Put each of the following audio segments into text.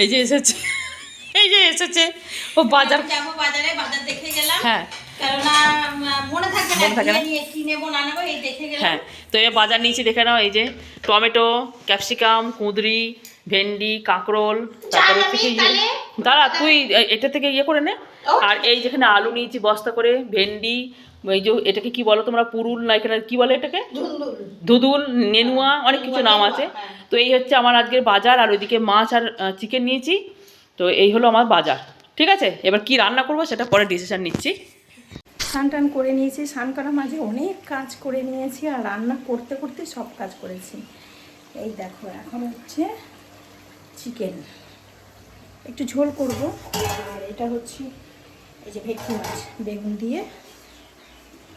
এই যে এসেছে, এই যে এসেছে ও বাজার, যাবো বাজারে, বাজার দেখে গেলাম। হ্যাঁ কেননা মনে থাকবে না কি নেবো না নেবো, এই দেখে গেলাম। হ্যাঁ, তো এই বাজার নিয়েছি দেখে নাও। এই যে টমেটো, ক্যাপসিকাম, কুঁদরি, ভেন্ডি, কাঁকরোল, তারপরে হচ্ছে দাঁড়া তুই এটা থেকে ইয়ে করে নে। আর এই যেখানে আলু নিয়েছি বস্তা করে, ভেন্ডি, এই যে এটাকে কি বলো তোমরা, পুরুল না এখানে কি বলে এটাকে, ধুদুল, নেনুয়া, অনেক কিছু নাম আছে। তো এই হচ্ছে আমার আজকের বাজার। আর ওইদিকে মাছ আর চিকেন নিয়েছি। তো এই হলো আমার বাজার, ঠিক আছে। এবার কি রান্না করবো সেটা পরে ডিসিশন নিচ্ছি। স্নান টান করে নিয়েছি, স্নান করার মাঝে অনেক কাজ করে নিয়েছি, আর রান্না করতে করতে সব কাজ করেছি। এই দেখো এখন হচ্ছে চিকেন, একটু ঝোল করব। আর এটা হচ্ছে এই যে ভেটকি মাছ, বেগুন দিয়ে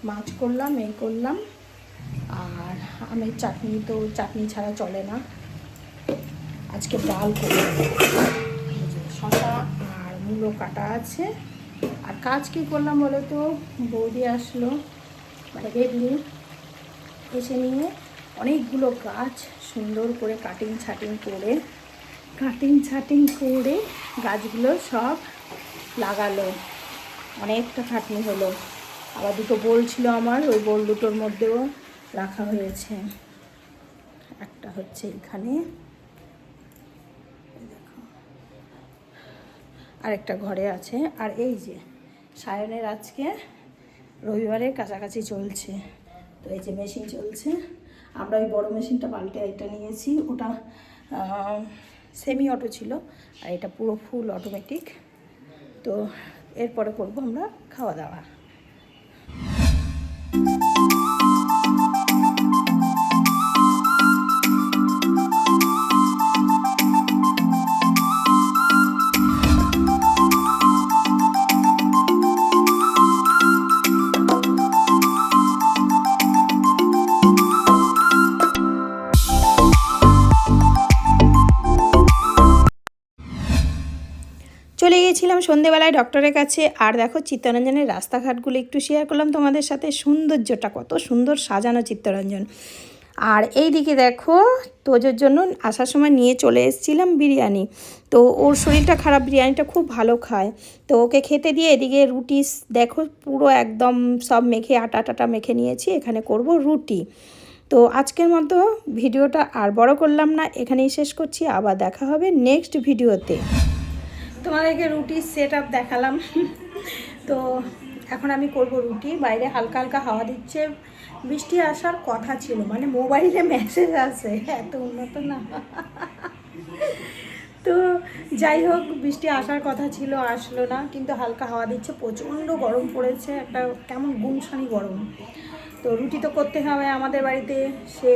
মাছ করলাম, এই করলাম। আর আমের চাটনি, তো চাটনি ছাড়া চলে না। আজকে ডাল করব, শসা আর মূলো কাটা আছে। আর কাজ কী করলাম বলো তো, বৌদি আসলো, মানে বেবলি এসে নিয়ে অনেকগুলো গাছ সুন্দর করে কাটিং ছাটিং করে গাছগুলো সব লাগালো। অনেকটা খাটনি হলো। আবার দুটো বোল ছিল আমার, ওই বোল দুটোর মধ্যেও রাখা হয়েছে। একটা হচ্ছে এখানে, আরেকটা ঘরে আছে। আর এই যে সায়নের আজকে রবিবারের কাছাকাছি চলছে, তো এই যে মেশিন চলছে। আমরা ওই বড় মেশিনটা পাল্টে এটা নিয়েছি, ওটা সেমি অটো ছিল, আর এটা পুরো ফুল অটোমেটিক। তো এরপরে করবো আমরা খাওয়া দাওয়া। চলে গিয়েছিলাম সন্ধেবেলায় ডক্টরের কাছে। আর দেখো চিত্তরঞ্জনের রাস্তাঘাটগুলো একটু শেয়ার করলাম তোমাদের সাথে, সৌন্দর্যটা কত সুন্দর সাজানো চিত্তরঞ্জন। আর এই দিকে দেখো তোজোর জন্য আসার সময় নিয়ে চলে এসেছিলাম বিরিয়ানি। তো ওর শরীরটা খারাপ, বিরিয়ানিটা খুব ভালো খায়, তো ওকে খেতে দিয়ে এদিকে রুটি দেখো পুরো একদম সব মেখে আটা মেখে নিয়েছি, এখানে করব রুটি। তো আজকের মতো ভিডিওটা আর বড় করলাম না, এখানেই শেষ করছি। আবার দেখা হবে নেক্সট ভিডিওতে। তোমাদেরকে রুটির সেট আপ দেখালাম। তো এখন আমি করব রুটি। বাইরে হালকা হালকা হাওয়া দিচ্ছে, বৃষ্টি আসার কথা ছিল, মানে মোবাইলে মেসেজ আসে, এত উন্নত না। তো যাই হোক, বৃষ্টি আসার কথা ছিল, আসলো না, কিন্তু হালকা হাওয়া দিচ্ছে। প্রচণ্ড গরম পড়েছে, একটা কেমন গুমসানি গরম। তো রুটি তো করতে হবে আমাদের বাড়িতে, সে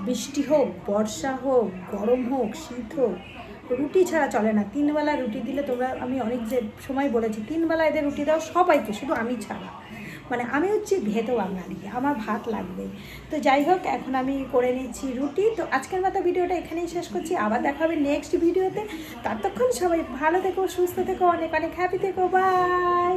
বৃষ্টি হোক, বর্ষা হোক, গরম হোক, শীত হোক, রুটি ছাড়া চলে না। 3 বেলা রুটি দিলে, তোমরা, আমি অনেক যে সময় বলেছি 3 বেলা এদের রুটি দাও সবাইকে, শুধু আমি ছাড়া। মানে আমি হচ্ছি ভেতো বাঙালি, আমার ভাত লাগবে। তো যাই হোক, এখন আমি করে নিচ্ছি রুটি। তো আজকের মতো ভিডিওটা এখানেই শেষ করছি। আবার দেখা হবে নেক্সট ভিডিওতে। ততক্ষণ সবাই ভালো থেকো, সুস্থ থেকো, অনেক অনেক হ্যাপি থেকো। বাই।